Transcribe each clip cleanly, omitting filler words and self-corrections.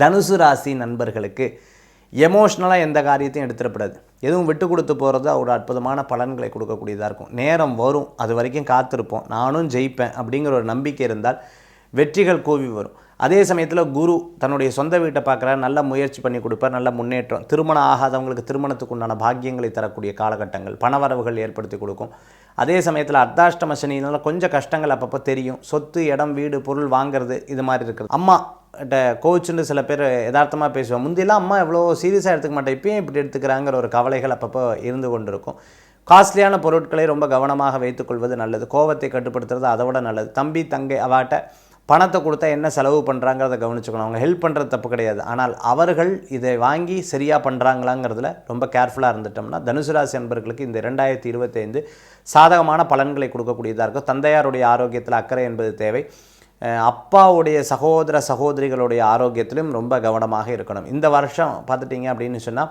தனுசு ராசி நண்பர்களுக்கு எமோஷ்னலாக எந்த காரியத்தையும் எடுத்துடப்படாது. எதுவும் விட்டு கொடுத்து போகிறது ஒரு அற்புதமான பலன்களை கொடுக்கக்கூடியதாக இருக்கும். நேரம் வரும், அது வரைக்கும் காத்திருப்போம், நானும் ஜெயிப்பேன் அப்படிங்கிற ஒரு நம்பிக்கை இருந்தால் வெற்றிகள் கூவி வரும். அதே சமயத்தில் குரு தன்னுடைய சொந்த வீட்டை பார்க்குறார், நல்ல முயற்சி பண்ணி கொடுப்பார், நல்ல முன்னேற்றம். திருமணம் ஆகாதவங்களுக்கு திருமணத்துக்கு உண்டான பாக்கியங்களை தரக்கூடிய காலகட்டங்கள், பணவரவுகள் ஏற்படுத்தி கொடுக்கும். அதே சமயத்தில் அர்த்தாஷ்டம சனினால கொஞ்சம் கஷ்டங்கள் அப்பப்போ தெரியும். சொத்து, இடம், வீடு, பொருள் வாங்கிறது இது மாதிரி இருக்குது. அம்மா கோச்சுன்னு சில பேர் யதார்த்தமாக பேசுவோம். முந்தியெல்லாம் அம்மா எவ்வளோ சீரியஸாக எடுத்துக்க மாட்டேன், இப்பயும் இப்படி எடுத்துக்கிறாங்கிற ஒரு கவலைகள் அப்பப்போ இருந்து கொண்டு இருக்கும். காஸ்ட்லியான பொருட்களை ரொம்ப கவனமாக வைத்துக்கொள்வது நல்லது. கோபத்தை கட்டுப்படுத்துறது அதை விட நல்லது. தம்பி தங்கை அவாட்ட பணத்தை கொடுத்தா என்ன செலவு பண்ணுறாங்கிறத கவனிச்சுக்கணும். அவங்க ஹெல்ப் பண்ணுறது தப்பு கிடையாது, ஆனால் அவர்கள் இதை வாங்கி சரியாக பண்ணுறாங்களாங்கிறதுல ரொம்ப கேர்ஃபுல்லாக இருந்துட்டோம்னா தனுசு ராசி அன்பர்களுக்கு இந்த 2025 சாதகமான பலன்களை கொடுக்கக்கூடியதாக இருக்கும். தந்தையாருடைய ஆரோக்கியத்தில் அக்கறை என்பது தேவை. அப்பாவுடைய சகோதர சகோதரிகளுடைய ஆரோக்கியத்திலும் ரொம்ப கவனமாக இருக்கணும். இந்த வருஷம் பார்த்துட்டிங்க அப்படின்னு சொன்னால்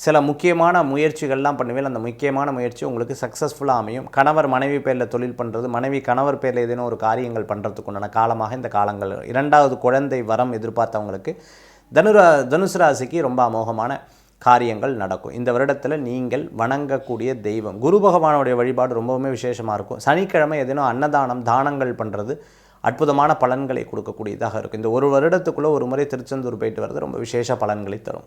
சில முக்கியமான முயற்சிகள்லாம் பண்ணுவேன். அந்த முக்கியமான முயற்சி உங்களுக்கு சக்ஸஸ்ஃபுல்லாக அமையும். கணவர் மனைவி பேரில் தொழில் பண்ணுறது, மனைவி கணவர் பேரில் ஏதேனும் ஒரு காரியங்கள் பண்ணுறதுக்கு உண்டான காலமாக இந்த காலங்கள். 2வது குழந்தை வரம் எதிர்பார்த்தவங்களுக்கு தனுசு ராசிக்கு ரொம்ப அமோகமான காரியங்கள் நடக்கும். இந்த வருடத்தில் நீங்கள் வணங்கக்கூடிய தெய்வம் குரு பகவானுடைய வழிபாடு ரொம்பவுமே விசேஷமாக இருக்கும். சனிக்கிழமை ஏதேனும் அன்னதானம் தானங்கள் பண்ணுறது அற்புதமான பலன்களை கொடுக்கக்கூடியதாக இருக்கும். இந்த ஒரு வருடத்துக்குள்ளே ஒரு முறை திருச்செந்தூர் போயிட்டு வர்றது ரொம்ப விசேஷ பலன்களை தரும்.